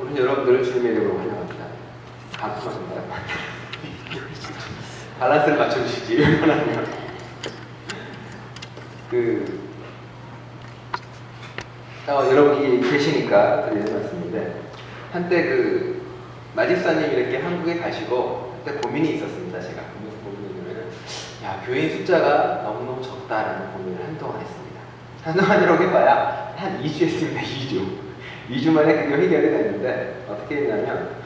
우리 여러분들을 주님의 이름으로 환영합니다. 감사합니다. 밸런스를 맞춰주시지. 하나님. 여러분이 계시니까 드리는 말씀인데, 한때 마집사님 이렇게 한국에 가시고 한때 고민이 있었습니다. 제가 무슨 고민이냐면, 교인 숫자가 너무너무 적다라는 고민을 한동안 했습니다. 한동안이라고 해봐야 한 2주 했습니다. 2주 만에 그게 해결이 됐는데, 어떻게 했냐면,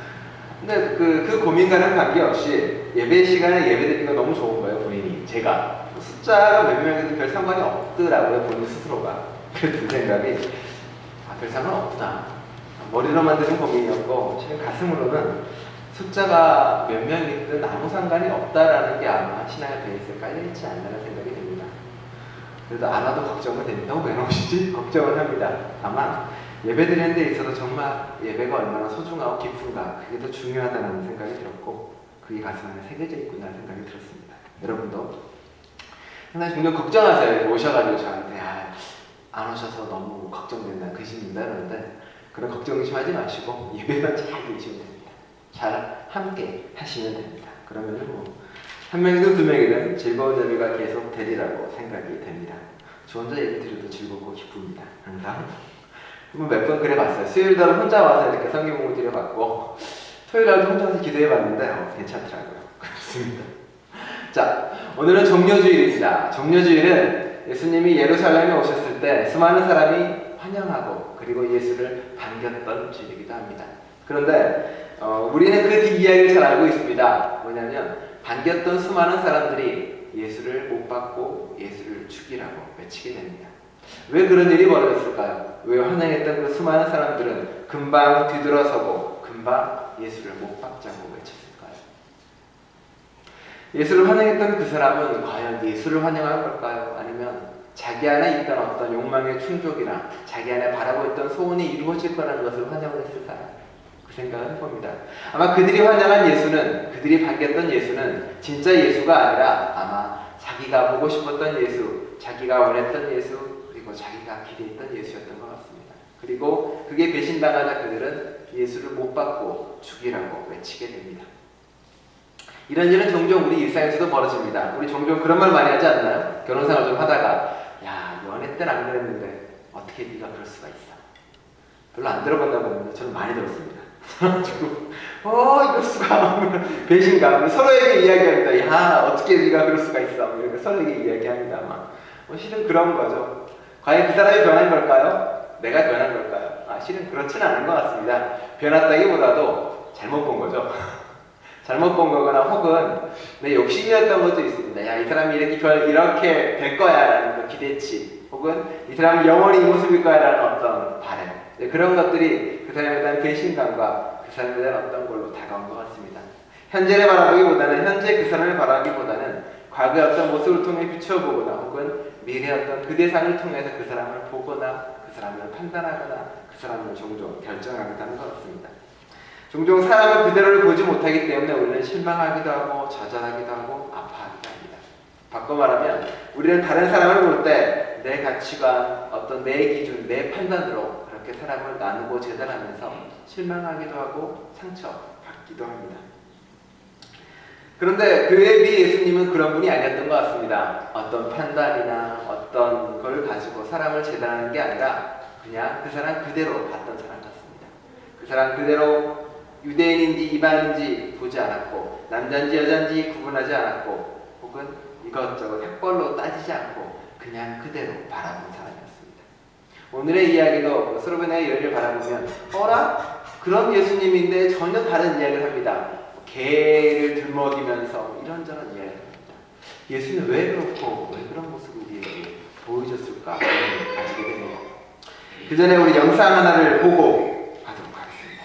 근데 그 고민과는 관계없이 예배 시간에 예배 드리는 거 너무 좋은 거예요, 본인이. 제가 숫자가 몇 명이든 별 상관이 없더라고요, 본인 스스로가. 그 생각이 별 상관 없다. 머리로만 드는 고민이었고, 제 가슴으로는 숫자가 몇 명이든 아무 상관이 없다라는 게 아마 신앙의 베이스에 깔려있지 않나라는 생각이 듭니다. 그래도 안 와도 걱정은 된다고 왜 나오시지? 걱정을 합니다. 다만 예배 드리는 데 있어서 정말 예배가 얼마나 소중하고 깊은가, 그게 더 중요하다는 생각이 들었고, 그게 가슴 안에 새겨져 있구나 생각이 들었습니다. 여러분도 항상 종종 걱정하세요. 오셔가지고 저한테 안 오셔서 너무 걱정된다, 그십니다 그러는데, 그런 걱정 의심하지 마시고 예배만 잘 드리시면 됩니다. 잘 함께 하시면 됩니다. 그러면은 한 명이든 두 명이든 즐거운 예배가 계속 되리라고 생각이 됩니다. 저 혼자 예배 드려도 즐겁고 기쁩니다. 항상 몇 번 그래 봤어요. 수요일날 혼자 와서 이렇게 성경 공부 드려봤고, 토요일날도 혼자 와서 기도해봤는데 괜찮더라고요. 그렇습니다. 자, 오늘은 종려주일입니다. 종려주일은 예수님이 예루살렘에 오셨을 때 수많은 사람이 환영하고 그리고 예수를 반겼던 주일이기도 합니다. 그런데 우리는 그 뒷이야기를 잘 알고 있습니다. 뭐냐면, 반겼던 수많은 사람들이 예수를 못 받고 예수를 죽이라고 외치게 됩니다. 왜 그런 일이 벌어졌을까요? 왜 환영했던 그 수많은 사람들은 금방 뒤돌아서고 금방 예수를 못 박자고 외쳤을까요? 예수를 환영했던 그 사람은 과연 예수를 환영한 걸까요? 아니면 자기 안에 있던 어떤 욕망의 충족이나 자기 안에 바라고 있던 소원이 이루어질 거라는 것을 환영을 했을까요? 그 생각을 해봅니다. 아마 그들이 환영한 예수는, 그들이 반겼던 예수는 진짜 예수가 아니라 아마 자기가 보고 싶었던 예수, 자기가 원했던 예수, 그리고 자기가 기대했던 예수였던 것 같습니다. 그리고 그게 배신당하자 그들은 예수를 못 받고 죽이라고 외치게 됩니다. 이런 일은 종종 우리 일상에서도 벌어집니다. 우리 종종 그런 말 많이 하지 않나요? 결혼생활 좀 하다가, 연애 때는 안 그랬는데 어떻게 네가 그럴 수가 있어? 별로 안 들어본다고 했는데 저는 많이 들었습니다. 그래가지고 이럴 수가. 배신감. 서로에게 이야기합니다. 어떻게 네가 그럴 수가 있어? 이렇게 서로에게 이야기합니다. 실은 그런 거죠. 과연 그 사람이 변한 걸까요? 내가 변한 걸까요? 실은 그렇지는 않은 것 같습니다. 변했다기보다도 잘못 본 거죠. 잘못 본 거거나 혹은 내 욕심이었던 것도 있습니다. 이 사람이 이렇게 될 거야 라는 기대치, 혹은 이 사람이 영원히 이 모습일 거야 라는 어떤 바람, 그런 것들이 그 사람에 대한 배신감과 그 사람에 대한 어떤 걸로 다가온 것 같습니다. 현재를 바라보기보다는, 현재 그 사람을 바라보기보다는 과거의 어떤 모습을 통해 비춰보거나 혹은 미래의 어떤 그 대상을 통해서 그 사람을 보거나 그 사람을 판단하거나 그 사람을 종종 결정하기도 하는 것 같습니다. 종종 사람을 그대로를 보지 못하기 때문에 우리는 실망하기도 하고 좌절하기도 하고 아파하기도 합니다. 바꿔 말하면 우리는 다른 사람을 볼 때 내 가치관, 어떤 내 기준, 내 판단으로 그렇게 사람을 나누고 재단하면서 실망하기도 하고 상처받기도 합니다. 그런데 그에 비해 예수님은 그런 분이 아니었던 것 같습니다. 어떤 판단이나 어떤 걸 가지고 사람을 재단하는 게 아니라 그냥 그 사람 그대로 봤던 사람 같습니다. 그 사람 그대로 유대인인지 이방인지 보지 않았고, 남자인지 여자인지 구분하지 않았고, 혹은 이것저것 획벌로 따지지 않고 그냥 그대로 바라본 사람이었습니다. 오늘의 이야기도 스로베나의 여인을 바라보면 그런 예수님인데 전혀 다른 이야기를 합니다. 개를 들먹이면서 이런저런 이야기를 합니다. 예수는 왜 그렇고 왜 그런 모습을 우리에게 보여줬을까 가지게 됩니다. 그 전에 우리 영상 하나를 보고 가도록 하겠습니다.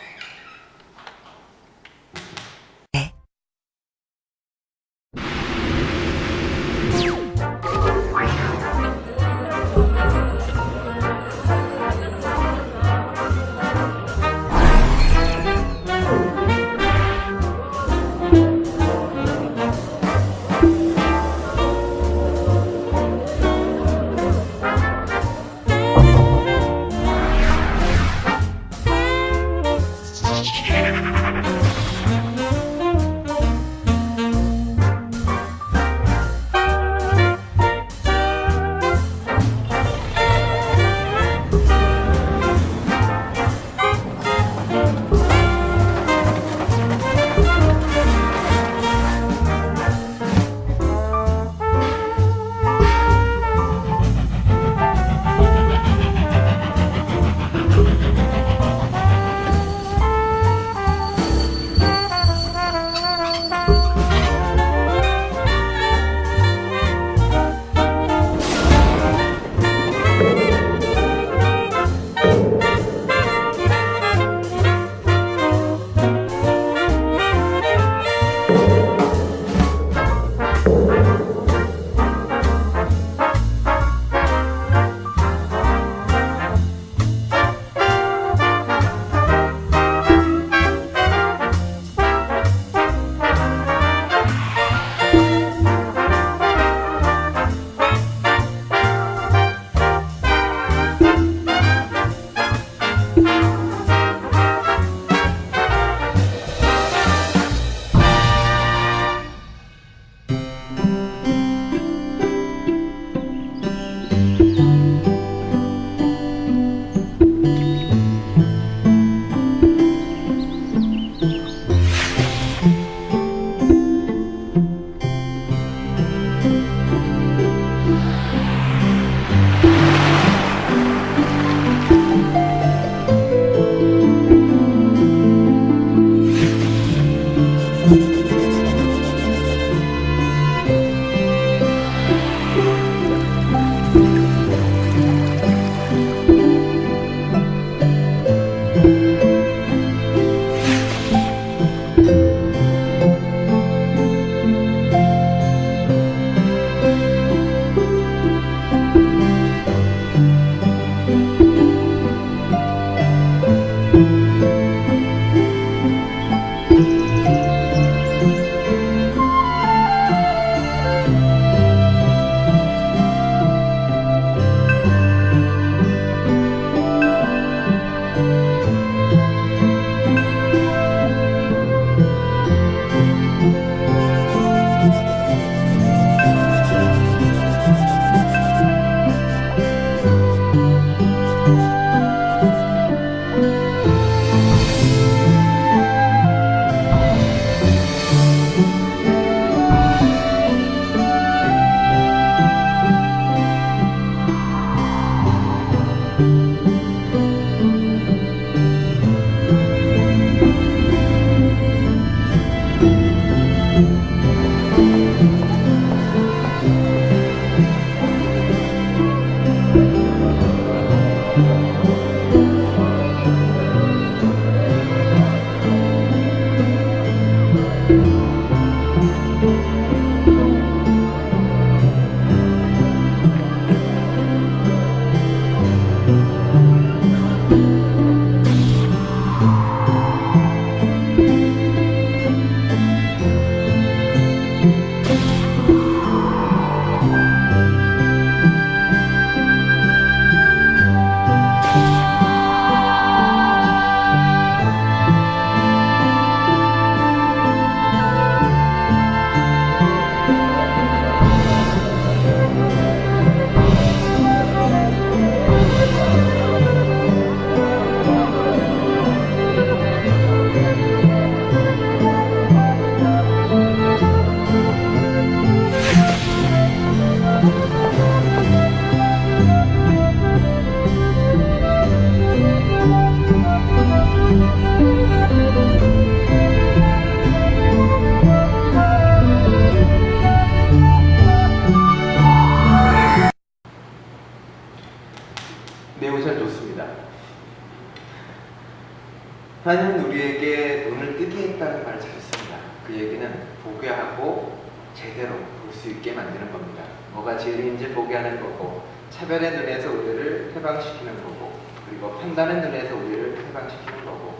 하나님은 우리에게 눈을 뜨게 했다는 말을 찾았습니다. 그 얘기는 보게 하고 제대로 볼 수 있게 만드는 겁니다. 뭐가 진리인지 보게 하는 거고, 차별의 눈에서 우리를 해방시키는 거고, 그리고 판단의 눈에서 우리를 해방시키는 거고,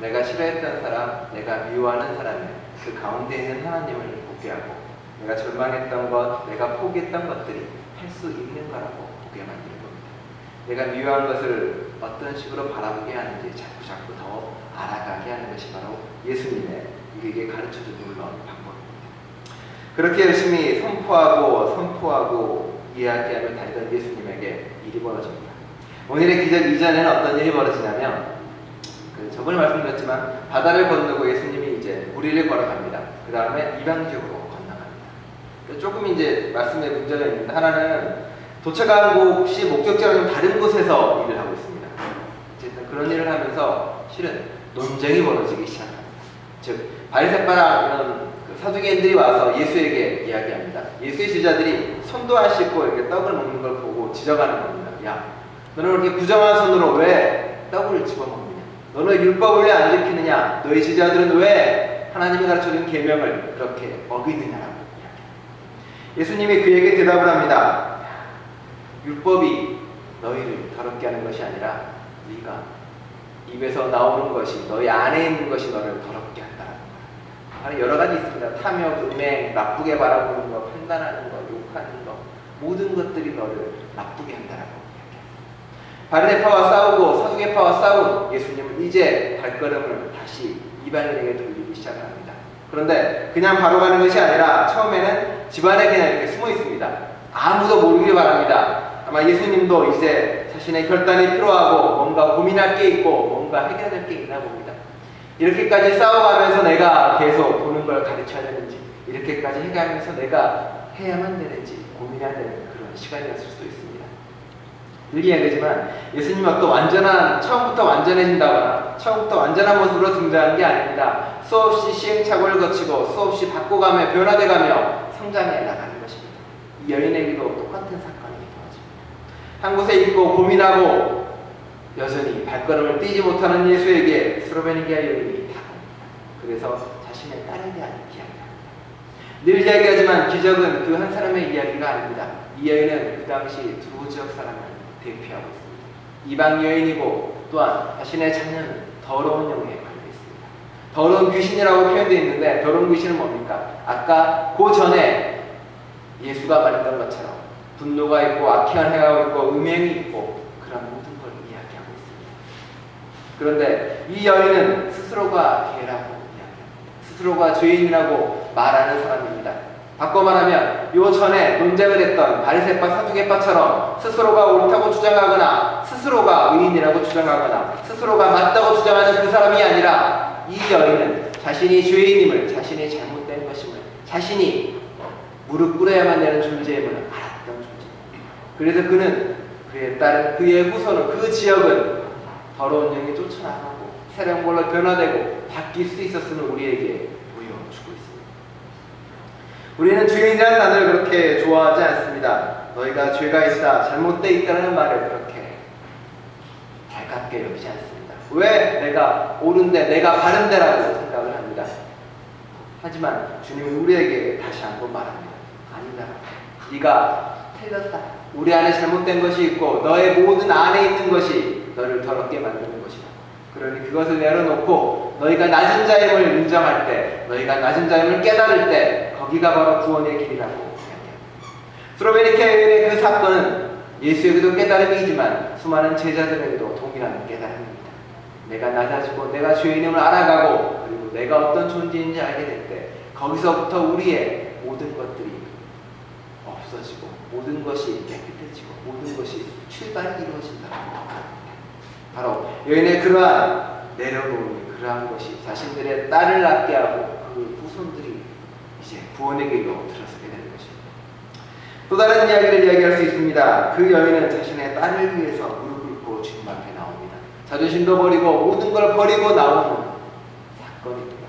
내가 싫어했던 사람, 내가 미워하는 사람의 그 가운데 있는 하나님을 보게 하고, 내가 절망했던 것, 내가 포기했던 것들이 할 수 있는 거라고 보게 만드는 겁니다. 내가 미워한 것을 어떤 식으로 바라보게 하는지 자꾸 더 알아가게 하는 것이 바로 예수님의 우리에게 가르쳐준 놀라운 방법입니다. 그렇게 열심히 선포하고 이야기하며 다니던 예수님에게 일이 벌어집니다. 오늘의 기적 이전에는 어떤 일이 벌어지냐면, 저번에 말씀드렸지만 바다를 건너고 예수님이 이제 무리를 걸어갑니다. 그 다음에 이방 지역으로 건너갑니다. 조금 이제 말씀에 문제가 있는데, 하나는 도착한 곳이 목적지랑 다른 곳에서 일을 하고 있습니다. 어쨌든 그런 일을 하면서 실은 논쟁이 벌어지기 시작합니다. 즉 바리새파랑 이런 사두개인들이 와서 예수에게 이야기합니다. 예수의 제자들이 손도 안 씻고 이렇게 떡을 먹는 걸 보고 지적하는 겁니다. 야, 너는 그렇게 부정한 손으로 왜 떡을 집어먹느냐? 너는 율법을 왜 안 지키느냐? 너희 제자들은 왜 하나님이 가르쳐준 계명을 그렇게 어기느냐라고 이야기합니다. 예수님이 그에게 대답을 합니다. 율법이 너희를 더럽게 하는 것이 아니라 네가 입에서 나오는 것이, 너희 안에 있는 것이 너를 더럽게 한다는 거예요. 여러 가지 있습니다. 탐욕, 음행, 나쁘게 바라보는 것, 판단하는 것, 욕하는 것, 모든 것들이 너를 나쁘게 한다라고 이야기합니다. 바리새파와 싸우고 사두개파와 싸운 예수님은 이제 발걸음을 다시 이방인에게 돌리기 시작합니다. 그런데 그냥 바로 가는 것이 아니라 처음에는 집안에 그냥 이렇게 숨어 있습니다. 아무도 모르길 바랍니다. 아마 예수님도 이제 자신의 결단이 필요하고 뭔가 고민할 게 있고 뭔가 해결할 게 있나 봅니다. 이렇게까지 싸워가면서 내가 계속 보는 걸 가르쳐야 되는지, 이렇게까지 해가면서 내가 해야만 되는지 고민해야 되는 그런 시간이었을 수도 있습니다. 늘 이야기하지만 예수님은 또 처음부터 완전해진다거나 처음부터 완전한 모습으로 등장하는 게 아닙니다. 수없이 시행착오를 거치고 수없이 바꿔가며 변화돼가며 성장해 나가는 것입니다. 이 여인에게도 똑같은 사건이 벌어집니다. 한 곳에 있고 고민하고 여전히 발걸음을 떼지 못하는 예수에게 스로베니게 여인이 다가옵니다. 그래서 자신의 딸에 대한 이야기합니다. 늘 이야기하지만 기적은 그 한 사람의 이야기가 아닙니다. 이 여인은 그 당시 두 지역 사람을 대표하고 있습니다. 이방 여인이고 또한 자신의 자녀는 더러운 영에 걸려 있습니다. 더러운 귀신이라고 표현되어 있는데, 더러운 귀신은 뭡니까? 아까 그 전에 예수가 말했던 것처럼 분노가 있고 악한 행하고 있고 음행이 있고 그런 모든 걸 이야기하고 있습니다. 그런데 이 여인은 스스로가 죄라고 이야기합니다. 스스로가 죄인이라고 말하는 사람입니다. 바꿔 말하면 요 전에 논쟁을 했던 바리새파 사두개파처럼 스스로가 옳다고 주장하거나 스스로가 의인이라고 주장하거나 스스로가 맞다고 주장하는 그 사람이 아니라, 이 여인은 자신이 죄인임을, 자신이 잘못된 것임을, 자신이 무릎 꿇어야만 되는 존재임을 알았던 존재입니다. 그래서 그는, 그의 딸은, 그의 후손은, 그 지역은 더러운 영이 쫓아나가고 새로운 걸로 변화되고 바뀔 수 있었음을 우리에게 보여주고 있습니다. 우리는 죄인이라는 단어를 그렇게 좋아하지 않습니다. 너희가 죄가 있다, 잘못되어 있다는 말을 그렇게 달갑게 여기지 않습니다. 왜 내가 옳은데, 내가 바른데라고 생각을 합니다. 하지만 주님은 우리에게 다시 한번 말합니다. 아니다. 네가 틀렸다. 우리 안에 잘못된 것이 있고 너의 모든 안에 있는 것이 너를 더럽게 만드는 것이다. 그러니 그것을 내려놓고 너희가 낮은 자임을 인정할 때, 너희가 낮은 자임을 깨달을 때, 거기가 바로 구원의 길이라고 이야기합니다. 스로베니케 여인의 그 사건은 예수에게도 깨달음이지만 수많은 제자들에게도 동일한 깨달음입니다. 내가 낮아지고 내가 죄인임을 알아가고 그리고 내가 어떤 존재인지 알게 될 때, 거기서부터 우리의 모든 것들이 없어지고 모든 것이 깨끗해지고 모든 것이 출발이 이루어진다고 합니다. 바로 여인의 그러한 내려놓은 그러한 것이 자신들의 딸을 낳게 하고 그 후손들이 이제 구원의 길로 들어서게 되는 것입니다. 또 다른 이야기를 이야기할 수 있습니다. 그 여인은 자신의 딸을 위해서 무릎 꿇고 주님 앞에 나옵니다. 자존심도 버리고 모든 걸 버리고 나오는 사건입니다.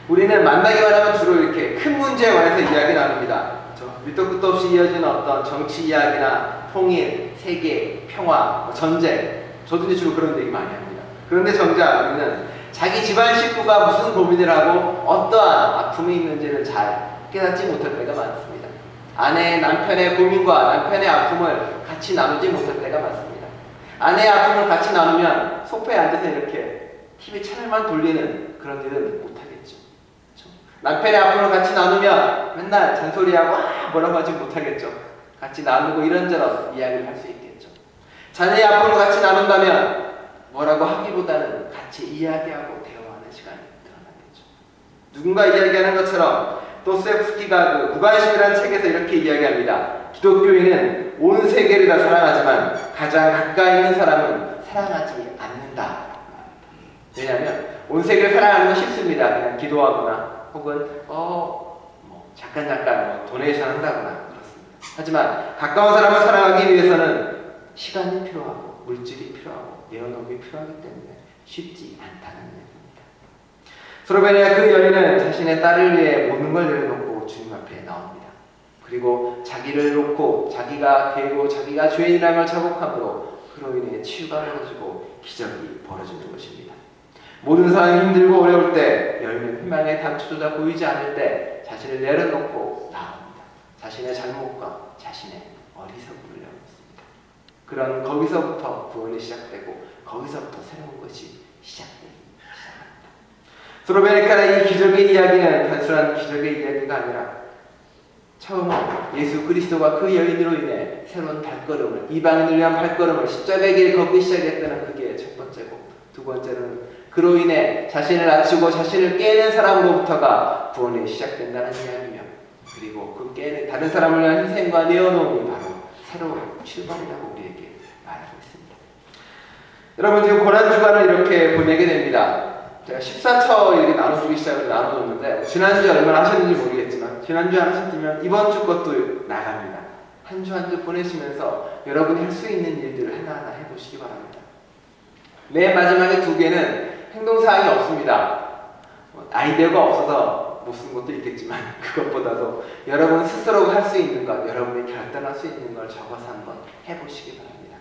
우리는 만나기만 하면 주로 이렇게 큰 문제에 관해서 이야기 나눕니다. 밑도 끝도 없이 이어지는 어떤 정치 이야기나 통일, 세계, 평화, 전쟁, 저도 주로 그런 얘기 많이 합니다. 그런데 정작 우리는 자기 집안 식구가 무슨 고민을 하고 어떠한 아픔이 있는지를 잘 깨닫지 못할 때가 많습니다. 아내의 남편의 고민과 남편의 아픔을 같이 나누지 못할 때가 많습니다. 아내의 아픔을 같이 나누면 소파에 앉아서 이렇게 TV 채널만 돌리는 그런 일은 못하겠죠. 그렇죠? 남편의 아픔을 같이 나누면 맨날 잔소리하고 뭐라고 하지 못하겠죠. 같이 나누고 이런저런 이야기를 할 수 있겠죠. 자녀의 아픔을 같이 나눈다면 뭐라고 하기보다는 같이 이야기하고 대화하는 시간이 늘어나겠죠. 누군가 이야기하는 것처럼 도스토옙스키가 그 무관심이라는 책에서 이렇게 이야기합니다. 기독교인은 온 세계를 다 사랑하지만 가장 가까이 있는 사람은 사랑하지 않는다. 왜냐하면 온 세계를 사랑하는 건 쉽습니다. 그냥 기도하거나 혹은 잠깐 도네이션 한다거나 그렇습니다. 하지만 가까운 사람을 사랑하기 위해서는 시간이 필요하고 물질이 필요하고 내어놓음이 필요하기 때문에 쉽지 않다는 얘기입니다. 스로베니아 그 여인은 자신의 딸을 위해 모든 걸 내려놓고 주님 앞에 나옵니다. 그리고 자기를 놓고 자기가 괴고 자기가 죄인이라는 걸 자복함으로 그로 인해 치유가 이루어지고 기적이 벌어지는 것입니다. 모든 사람이 힘들고 어려울 때 여인은 희망의 단초조차 보이지 않을 때 자신을 내려놓고 나옵니다. 자신의 잘못과 자신의 어리석음을 내어놓습니다. 그런 거기서부터 구원이 시작되고 거기서부터 새로운 것이 시작합니다. 스로베니카의 이 기적의 이야기는 단순한 기적의 이야기가 아니라 처음 예수 그리스도가 그 여인으로 인해 새로운 발걸음을, 이방인을 위한 발걸음을 십자가의 길을 걷기 시작했다는 그게 첫 번째고, 두 번째는 그로 인해 자신을 낮추고 자신을 깨는 사람으로부터가 구원이 시작된다는 이야기며, 그리고 그 깨는 다른 사람을 위한 희생과 내어놓음이 바로 새로운 출발이라고 우리에게 말하고 있습니다. 여러분, 지금 고난주간을 이렇게 보내게 됩니다. 제가 14처 이렇게 나눠주기 시작해서 나눠줬는데, 지난주에 얼마나 하셨는지 모르겠지만 지난주에 하셨으면 이번 주 것도 나갑니다. 한 주 한 주 보내시면서 여러분이 할 수 있는 일들을 하나하나 해보시기 바랍니다. 맨 마지막에 두 개는 행동사항이 없습니다. 아이디어가 없어서 못 쓴 것도 있겠지만 그것보다도 여러분 스스로가 할 수 있는 것, 여러분이 결단할 수 있는 걸 적어서 한번 해보시기 바랍니다.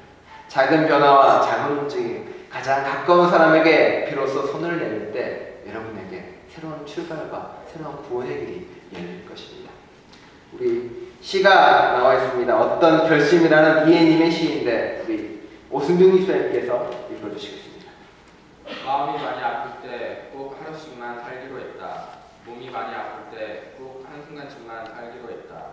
작은 변화와 작은 움직임, 가장 가까운 사람에게 비로소 손을 내밀 때 여러분에게 새로운 출발과 새로운 구원의 길이 열릴 것입니다. 우리 시가 나와 있습니다. 어떤 결심이라는 이해님의 시인데 우리 오승준 이사님께서 읽어주시겠습니다. 마음이 많이 아플 때 꼭 하루씩만 살기로 했다. 몸이 많이 아플 때 꼭 한순간쯤만 살기로 했다.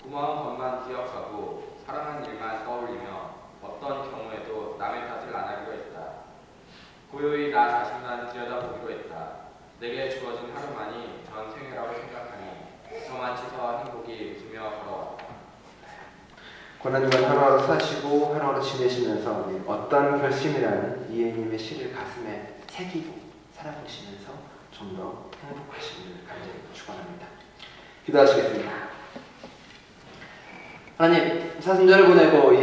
고마운 것만 기억하고 사랑한 일만 떠올리며 어떤 경우에도 남의 탓을 안 하기로 했다. 고요히 나 자신만 들여다보기로 했다. 내게 주어진 하루만이 전 생애라고 생각하니 저마치서 행복이 웃으며 걸어왔다. 고난주간 하루하루 사시고 하루하루 지내시면서 어떤 결심이라는 이해님의 시를 가슴에 새기고 살아보시면서 좀 더 행복하시기를 간절히 축원합니다. 기도하시겠습니다. 하나님, 사순절을 보내고